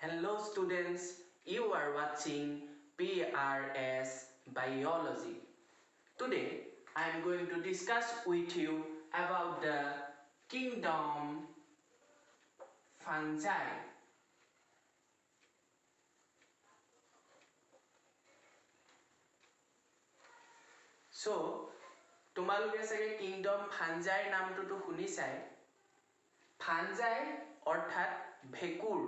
Hello students, you are watching PRS Biology. Today I am going to discuss with you about the kingdom fungi. So, তোমালোকে সাগে kingdom fungi নামটো শুনিছাই fungi অর্থাৎ ভেকুৰ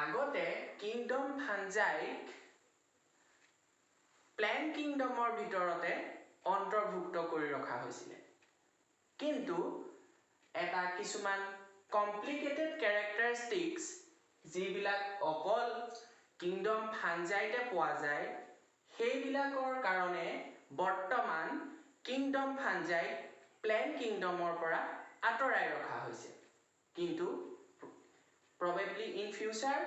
আগতে kingdom fungi plant kingdomৰ ভিতৰতে অন্তৰ্ভুক্ত কৰি ৰখা হৈছিল কিন্তু এটা কিছুমান complicated characteristics যিবিলাক অকল kingdom fungi তে পোৱা যায় সেইবিলাকৰ কাৰণে বৰ্তমান kingdom fungi plant kingdomৰ পৰা আঁতৰাই ৰখা হৈছে কিন্তু probably in future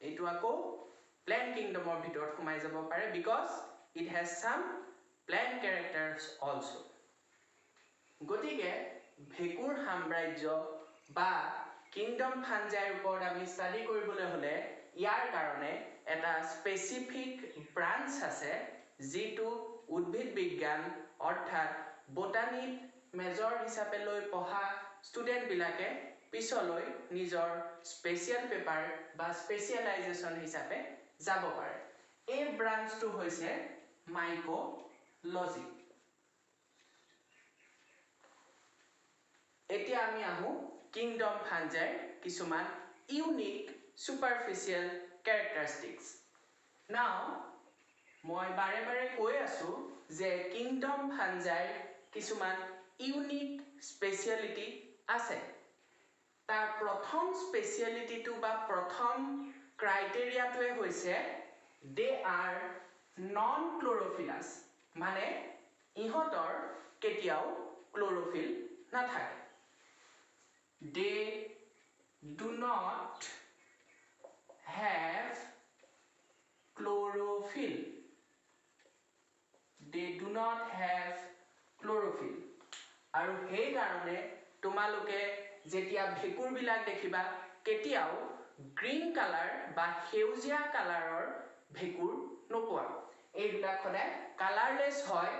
etu ako plant kingdomor bhitor khumai jabo pare because it has some plant characters also gotige bhekur samrajyo ba kingdom fungi upor ami study koribole hole yar karone eta specific branch ase jitu udbhid bigyan orthat botany major hisabe loi poha student bilake পিছলৈ নিজৰ special paper বা specialisation হিচাপে যাব পাৰে এই ব্ৰাঞ্চটো হৈছে mycology এতিয়া আমি আহো কিংডম ফাঞ্জাইৰ কিছুমান ইউনিক সুপাৰফিশিয়াল ক্যাৰেক্টাৰিষ্টিক্স নাও মই বাৰে বাৰে কৈ আছো যে কিংডম ফাঞ্জাইৰ কিছুমান ইউনিক স্পেশালিটি আছে তাৰ প্ৰথম স্পেশালিটিটো বা প্ৰথম ক্ৰাইটেৰিয়াটোৱে হৈছে দে আৰ নন ক্লোৰোফিলাছ মানে ইহঁতৰ কেতিয়াও ক্লোৰোফিল নাথাকে they do not have chlorophyll they do not have chlorophyll আৰু সেই কাৰণে তোমালোকে যেতিয়া ভেকুৰ বিলাক দেখিবা কেতিয়াও গ্ৰীন কালাৰ বা হেউজিয়া কালাৰৰ ভেকুৰ নোপোৱা এইবিলাক খনে কালাৰলেস হয়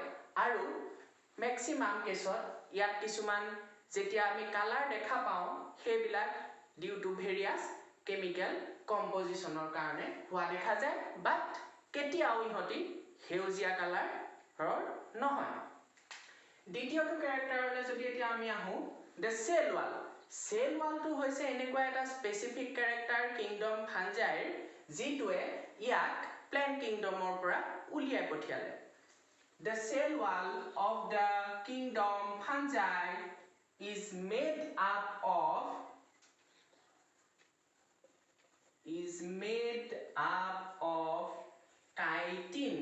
আৰু ম্যাক্সিমাম কেছত ইয়াত কিছুমান যেতিয়া আমি কালাৰ দেখা পাও সেইবিলাক ডিউ টু ভেৰিয়াছ কেমিক্যাল কম্পোজিশনৰ কাৰণে হোৱা দেখা যায় বাট কেতিয়াও ইহতি হেউজিয়া কালাৰৰ নহয় দ্বিতীয়টো ক্যাৰেক্টাৰলৈ যদি এতিয়া আমি আহো the cell wall to hoise enekwa eta specific character kingdom fungi jitue yak plant kingdom or pora uliai pothiale the cell wall of the kingdom fungi is made up of chitin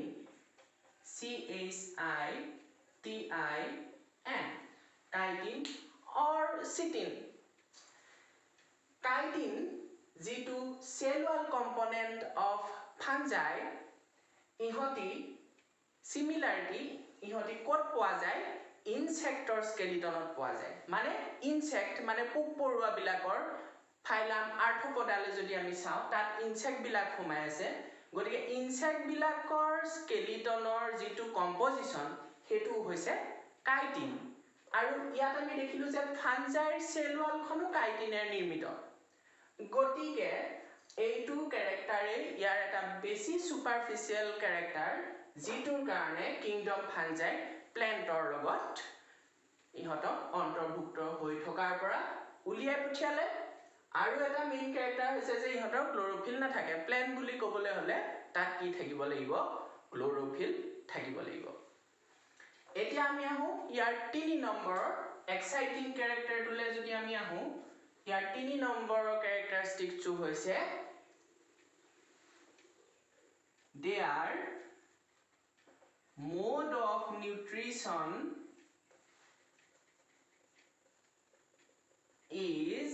chitin or chitin jitu cell wall component of fungi ihoti similarity ihoti kot poa jay insect or skeletonot poa jay mane insect mane pok porua bilakor phylum arthropoda le jodi ami sao tat insect bilak khumai ase gotike insect bilakor skeletonor jitu composition hetu hoise chitin আৰু ইয়াত আমি দেখিলো যে ফাঞ্জাইৰ cell ওয়ালখনো কাইটিনেৰ নিৰ্মিত গটিকে এইটো ক্যাৰেক্টাৰে ইয়াৰ এটা বেছি সুপাৰফিশিয়াল ক্যাৰেক্টাৰ যিটোৰ কাৰণে কিংডম ফাঞ্জাই প্ল্যান্টৰ লগত ইহতক অন্তৰ্ভুক্ত হৈ থকাৰ পৰা উলিয়াই পঠিয়ালে আৰু এটা মেইন ক্যাৰেক্টাৰ হৈছে যে ইহতৰ ক্লোৰোফিল নাথাকে প্ল্যান্ট বুলি ক'বলৈ হলে তাত কি থাকিব লাগিব ক্লোৰোফিল থাকিব লাগিব এতিয়া আমি আহো ইয়াৰ 3 নম্বৰৰ এক্সাইটিং ক্যাৰেক্টাৰ টুলে যদি আমি আহো ইয়াৰ 3 নম্বৰৰ ক্যাৰেক্টাৰিষ্টিক টু হৈছে they are mode of nutrition is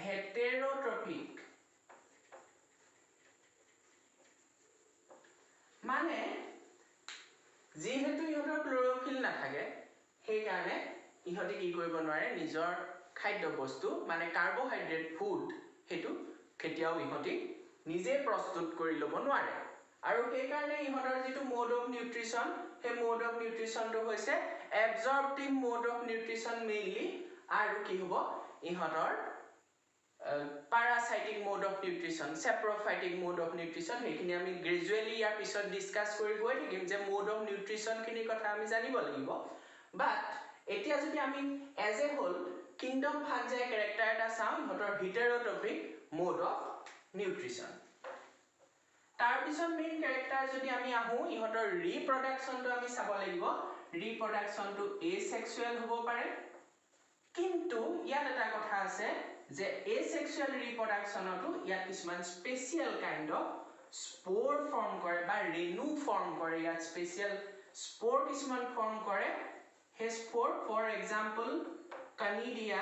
heterotrophic মানে যেহেতু ইহঁতৰ ক্লোৰোফিল নাথাকে সেই কাৰণে ইহঁতে কি কৰিব নোৱাৰে নিজৰ খাদ্য বস্তু মানে কাৰ্বহাইড্ৰেট ফুড হেতু কেতিয়াও ইহঁতি নিজে প্ৰস্তুত কৰি ল'ব নোৱাৰে আৰু সেই কাৰণে ইহঁতৰ যেটো মোড অফ নিউট্ৰিশন হে মোড অফ নিউট্ৰিশনটো হৈছে এবজৰ্পটিভ মোড অফ নিউট্ৰিশন মেইনলি আৰু কি হ'ব ইহঁতৰ parasitic mode of nutrition, saprophytic mode of nutrition হেখিনি আমি গ্ৰেজুৱেলি ইয়াৰ পিছত ডিসকাস কৰি গৈ থাকিম যে mode of nutrition খিনি কথা আমি জানিব লাগিব বাট এতিয়া যদি আমি as a whole kingdom fungi character এটা চাওঁ ইহঁতৰ হেটেৰোট্ৰফিক mode of nutrition তাৰ পিছত মেইন ক্যাৰেক্টাৰ যদি আমি আহো ইহঁতৰ ৰিপ্ৰডাকচনটো আমি চাব লাগিব ৰিপ্ৰডাকচনটো এসেক্সুৱেল হ'ব পাৰে কিন্তু ইয়াত এটা কথা আছে যে asexual reproductionটো ইয়াত কিছুমান স্পেশাল কাইন্ড অফ স্পোৰ ফৰ্ম কৰে বা ৰেনু ফৰ্ম কৰে ইয়াত স্পেশাল স্পোৰ কিছুমান ফৰ্ম কৰে হে স্পোৰ ফৰ এক্সাম্পল কানিডিয়া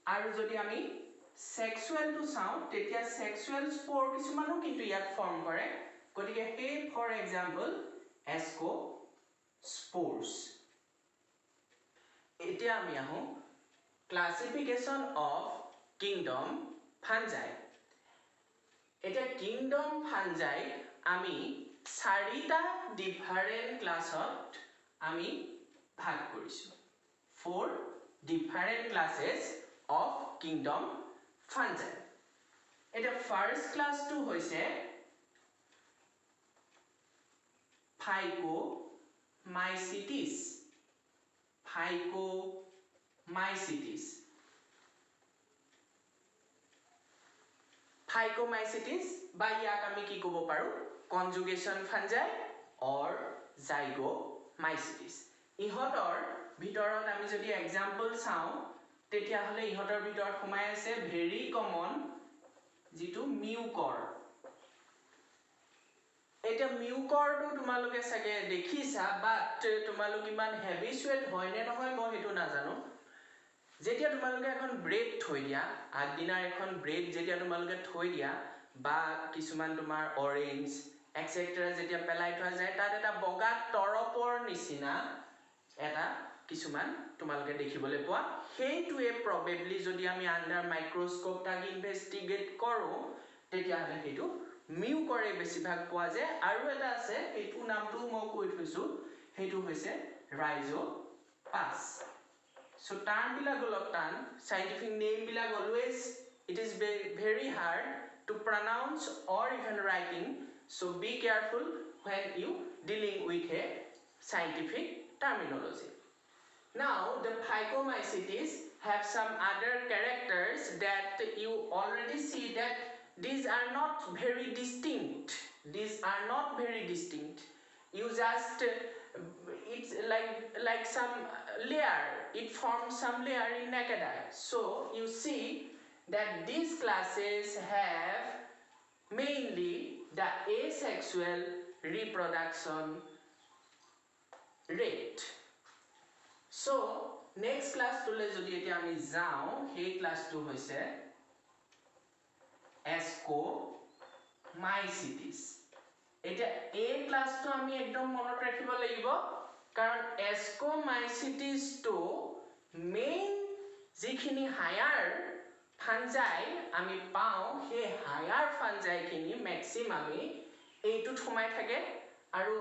আৰু যদি আমি সেক্সুৱেলটো চাওঁ তেতিয়া সেক্সুৱেল স্পোৰ কিছুমানো কিন্তু ইয়াত ফৰ্ম কৰে গতিকে হে ফৰ এক্সাম্পল ascospores এতিয়া আমি আহো ক্লাসিফিকেশন অফ কিংডম ফাঞ্জাই এটা কিংডম ফাঞ্জাই আমি চাৰিটা ডিফাৰেন্ট ক্লাসত আমি ভাগ কৰিছো for different classes of kingdom fungi এটা ফার্স্ট ক্লাসটো হৈছে Mycology Mycology বা ইয়াক আমি কি ক'ব পাৰো কনজুগেশন ফাঞ্জাই অৰ জাইগোমাইসিটিস ইহঁতৰ ভিতৰত আমি যদি এক্সাম্পল চাওঁ তেতিয়া হলে ইহঁতৰ ভিতৰত সোমাই আছে ভেৰি কমন যেটো মিউকৰ এটা মিউকৰটো তোমালোকে সাগে দেখিছা বাট তোমালোক ইমান হেবিচুৱেট হয় নে নহয় মই হেতু নাজানো যেতিয়া তোমালোকে এখন ব্ৰেড থৈ দিয়া আগদিনাৰ এখন ব্ৰেড যেতিয়া তোমালোকে থৈ দিয়া বা কিছুমান তোমাৰ অৰেঞ্জ এটসেট্ৰা যেতিয়া পেলাই থোৱা যায় তাত এটা বগা তৰপৰ নিচিনা এটা কিছুমান তোমালোকে দেখিবলৈ পোৱা হেইটোৱে প্ৰবেবলি যদি আমি আন্ডাৰ মাইক্ৰোস্কোপ তাক ইনভেষ্টিগেট কৰো তেতিয়া হলে হেতু মিউকৰে বেছিভাগ পোৱা যায় আৰু এটা আছে হেতু নামটো মই কৈ থৈছো হেতু হৈছে ৰাইজোপাছ So term bilag tan scientific name bilag always it is very hard to pronounce or even writing so be careful when you dealing with a scientific terminology. Now the Phycomycetes have some other characters that you already see that these are not very distinct. These are not very distinct. You just it's like some layer it forms some layer in Nakada so you see that these classes have mainly the asexual reproduction rate so next class to le jodi eta ami jao he class to hoise ascomycetes এটা a class তো আমি একদম মনত ৰাখিব লাগিব কাৰণ ascomycetes তো main যিখিনি হায়াৰ ফাঞ্জাই আমি পাও হে হায়াৰ ফাঞ্জাই খিনি ম্যাক্সিমামে এইটোত সোমাই থাকে আৰু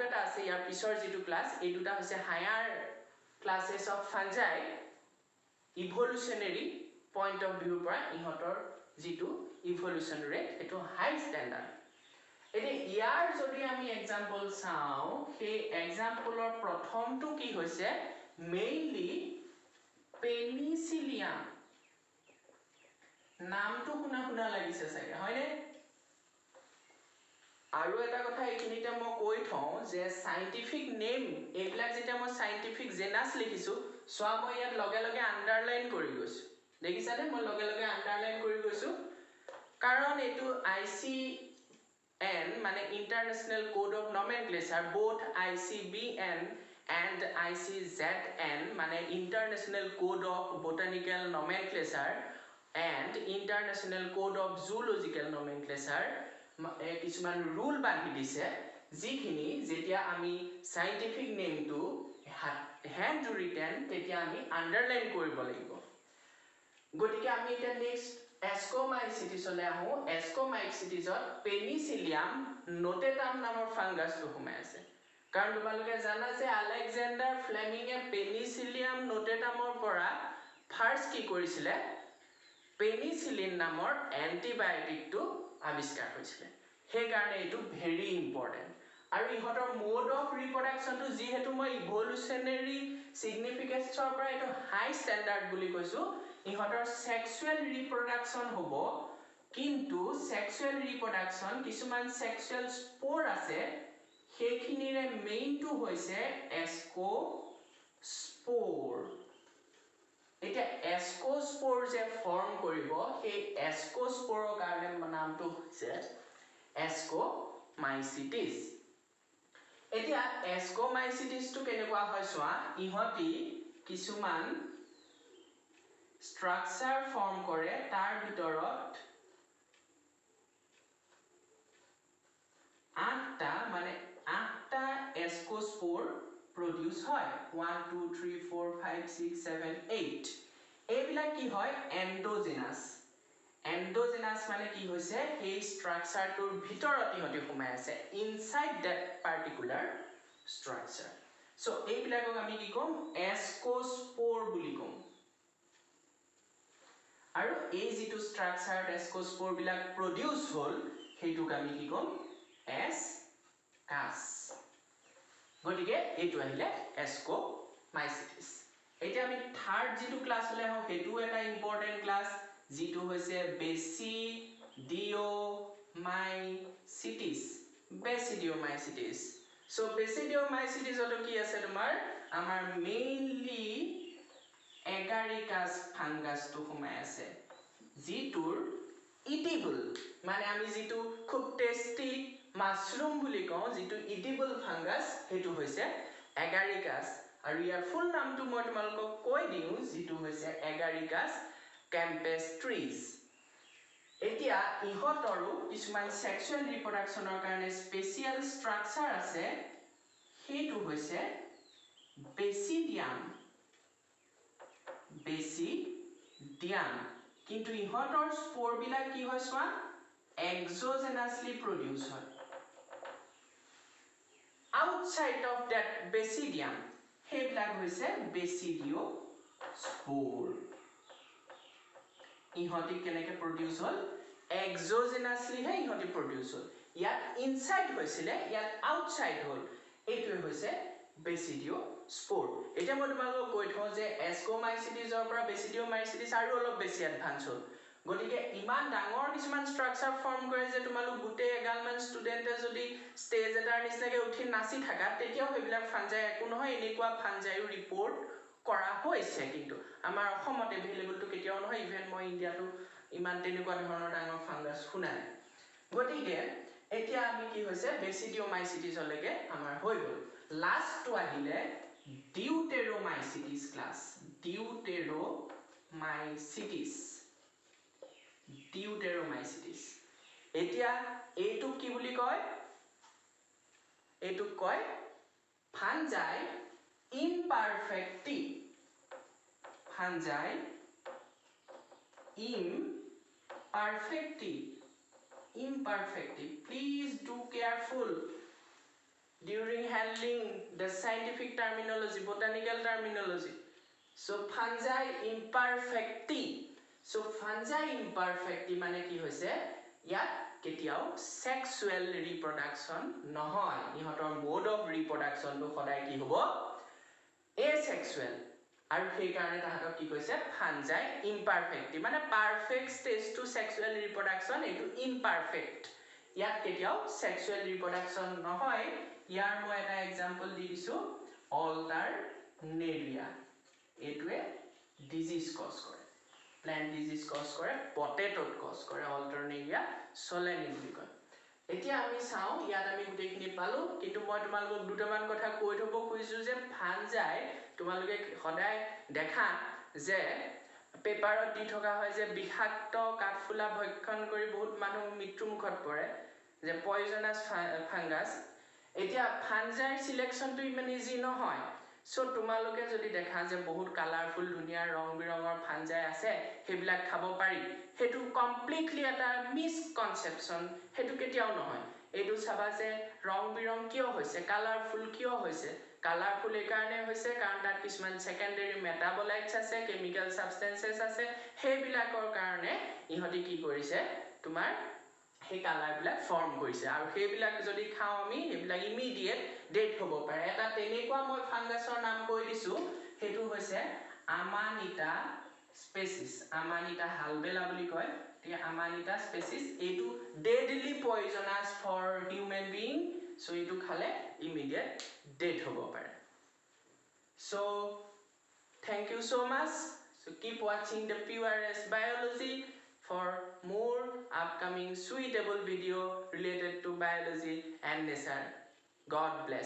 এটা আছে ইয়াৰ পিছৰ যেটো ক্লাস এই দুটা হৈছে higher classes of fungi evolutionary point of view পৰা ইহঁতৰ যেটো ইভলিউশন ৰেট এটো হাই ষ্টেণ্ডাৰ্ড এনে ইয়াৰ যদি আমি এক্সাম্পল চাও সেই এক্সাম্পলৰ প্ৰথমটো কি হৈছে মেইনলি পেনিসিলিয়াম নামটো শুনা লাগিছে চাগে হয়নে আৰু এটা কথা এইখিনিতে মই কৈ থওঁ যে সাইন্টিফিক নেম এইবিলাক যেটা মই সাইন্টিফিক জেনাস লিখিছো সো মই ইয়াত লগে লগে আন্ডাৰলাইন কৰি গৈছো দেখিছানে মই লগে লগে আন্ডাৰলাইন কৰি গৈছো কাৰণ এটো ICN মানে International Code of Nomenclature both ICBN and ICZN মানে International Code of Botanical Nomenclature and International Code of Zoological Nomenclature কিছুমান রুল বান্ধি দিছে যিখিনি যেতিয়া আমি সাইন্টিফিক নেমটো হ্যান্ড রিটেন তেতিয়া আমি আন্ডারলাইন কৰিব লাগিব গতিকে আমি এটা নেক্সট এস্কোমাইসিটিছলৈ আহো এস্কোমাইসিটিছত পেনিসিলিয়াম নোটেটাম নামৰ ফাংগাছটো সোমাই আছে কাৰণ তোমালোকে জানা যে আলেকজান্ডাৰ ফ্লেমিঙে পেনিসিলিয়াম নোটেটামৰ পৰা ফাৰ্স্ট কি কৰিছিলে পেনিসিলিন নামৰ এন্টিবায়োটিকটো আৱিষ্কাৰ হৈছিলে সেই কাৰণে এটো ভেৰি ইম্পৰ্টেন্ট আৰু ইহতৰ মোড অফ ৰিপ্ৰডাকশনটো যিহেতু মই ইভলিউশনাৰী সিগনিফিকেন্সৰ পৰা এটো হাই স্ট্যান্ডাৰ্ড বুলি কৈছো ইহতৰ সেক্সুৱেল ৰিপ্ৰডাকশন হ'ব কিন্তু সেক্সুৱেল ৰিপ্ৰডাকশন কিছুমান সেক্সুৱেল স্পোৰ আছে সেইখিনিৰে মেইনটো হৈছে এস্কোস্পোৰ এটা এস্কোস্পোৰ যে ফৰ্ম কৰিব সেই এস্কোস্পোৰৰ কাৰণে নামটো হৈছে এস্কোমাইসিটিছ এতিয়া এস্কোমাইসিটিছটো কেনেকুৱা হয় চোৱা ইহতি কিছুমান স্ট্ৰাকচাৰ ফৰ্ম কৰে তাৰ ভিতৰত আঠটা এস্কোস্পোৰ প্ৰডিউস হয় 1 2 3 4 5 6 7 8 এইবিলাক কি হয় এন্ডোজেনাস এন্ডোজেনাস মানে কি হৈছে এই স্ট্ৰাকচাৰটোৰ ভিতৰত ইহতি সোমাই আছে inside that particular structure so এইবিলাকক আমি কি কম এস্কোস্পোৰ বুলি কম আৰু এই যেটো স্ট্ৰাকচাৰ এস্কোস্পোৰ বিলাক প্ৰডিউস হল হেইটোক আমি কি কম এস্কাস গটিকে এইটো আহিলে এস্কোমাইসিটিছ এতিয়া আমি থাৰ্ড যেটো ক্লাস হলে হ হেতু এটা ইম্পৰ্টেন্ট ক্লাস যেটো হৈছে বেসিডিওমাইসিটিছ সো বেসিডিওমাইসিটিছটো কি আছে তোমাৰ আমাৰ মেইনলি এগাৰিকাছ ফাংগাছটো সোমাই আছে যিটোৰ ইটিবল মানে আমি যেটো খুব টেস্টি মাশৰুম বুলি কওঁ যেটো ইটিবল ফাংগাছ হেতু হৈছে এগাৰিকাছ আৰু ইয়াৰ ফুল নামটো মই তোমালোকক কৈ দিও যেটো হৈছে এগাৰিকাছ কেম্পেষ্ট্ৰিছ এতিয়া ইহতৰো কিছুমান সেক্সুৱেল ৰিপ্ৰডাকশনৰ কাৰণে স্পেশাল স্ট্ৰাকচাৰ আছে হেতু হৈছে বেসিডিয়াম কিন্তু ইহতৰ স্পোৰ বিলাক কি হয় সোৱা এক্সোজেনাসলি প্ৰডিউস হয় আউটসাইড অফ দ্যাট বেসিডিয়াম হেবিলাক হৈছে বেসিডিওস্পোৰ ইহতি কেনেকে প্ৰডিউস হল এক্সোজেনাসলি হে ইহতি প্ৰডিউস হল ইয়াত ইনসাইড হৈছিলে ইয়াত আউটসাইড হল এইটোৱে হৈছে বেসিডিওস্পোৰ এটা মই তোমালোকক কৈ থওঁ যে এস্কোমাইসিটিছৰ পৰা বেসিডিওমাইসিটিছ আৰু অলপ বেছি এডভান্স হল গটিকে ইমান ডাঙৰ কিছুমান স্ট্ৰাকচাৰ ফৰ্ম কৰে যে তোমালোক গুটে এগালমান ষ্টুডেন্টে যদি ষ্টেজ এটাৰ নিচিনাকে উঠি নাচি থাকা তেতিয়াও সেইবিলাক ফাঞ্জাই একো নহয় এনেকুৱা ফাঞ্জাইও ৰিপৰ্ট কৰা হৈছে কিন্তু আমাৰ অসমত এভেইলেবলটো কেতিয়াও নহয় ইভেন মই ইন্ডিয়াটো ইমান তেনেকুৱা ধৰণৰ ডাঙৰ ফাংগাছ শুনা নাই গটিকে এতিয়া আমি কি হৈছে বেসিডিওমাইসিটিছলৈকে আমাৰ হৈ গল লাষ্টটো আহিলে ডিউটেৰোমাইসিটিছ ক্লাস ডিউটেৰোমাইসিটিছ এতিয়া এইটো কি বুলি কয় এইটো কয় fungi imperfecti imperfecti please do careful during handling the scientific terminology botanical terminology so fungi imperfecti মানে কি হৈছে ইয়াত কেতিয়াও sexual reproduction নহয় ইহতৰ mode of reproduction তো সদায় কি হ'ব asexual আৰু সেই কাৰণে তাহাঁতক কি কৈছে fungi imperfecti মানে perfect stage to sexual reproduction এটো imperfect ইয়াত কেতিয়াও sexual reproduction নহয় ইয়াৰ মই এটা एग्जांपल দি দিছো alternaria এটোৱে disease cause কৰে plant disease cause কৰে potato cause কৰে alternaria solani বুলি কয় এতিয়া আমি চাও ইয়াত আমি গুটেখিনি পালো কিন্তু মই তোমালোকক দুটামান কথা কৈ থব খুজিছো যে ফাঞ্জাই তোমালোকে সদায় দেখা যে পেপাৰত দি থকা হয় যে বিষাক্ত কাঠফুলা ভক্ষণ কৰি বহুত মানুহ মৃত্যু মুখত পৰে যে পয়জনাস ফাংগাছ এতিয়া ফাঞ্জাই সিলেকশনটো ইমান ইজি নহয় সো তোমালোকে যদি দেখা যে বহুত কালাৰফুল দুনিয়া ৰং বিৰঙৰ ফাঞ্জাই আছে হেবিলাক খাব পাৰি হেতু কমপ্লিটলি এটা মিসকনসেপশন হেতু কেতিয়াও নহয় এইটো চাবা যে ৰং বিৰং কিয় হৈছে কালাৰফুল কিয় হৈছে কালাৰফুল এই কাৰণে হৈছে কাৰণ তাত কিছুমান সেকেন্ডাৰী মেটাবলাইটস আছে কেমিক্যাল সাবস্টেন্সেস আছে হেবিলাকৰ কাৰণে ইহতি কি কৰিছে তোমাৰ हे কালাৰ বিলাক ফৰ্ম কৰিছে আৰু হেবিলাক যদি খাও আমি হেবিলাক ইমিডিয়েট ডেট হ'ব পাৰে এটা তেনেকুৱা মই ফাংগাছৰ নাম কৈ দিছো হেতু হৈছে আমানিটা স্পেচিছ আমানিটা হালবেলা বুলি কয় ঠিক আমানিটা স্পেচিছ এটো deadly poisonous for human being so এটো খালে ইমিডিয়েট ডেট হ'ব পাৰে so thank you so much so keep watching the PRS biology for more upcoming suitable video related to biology and nature. God bless.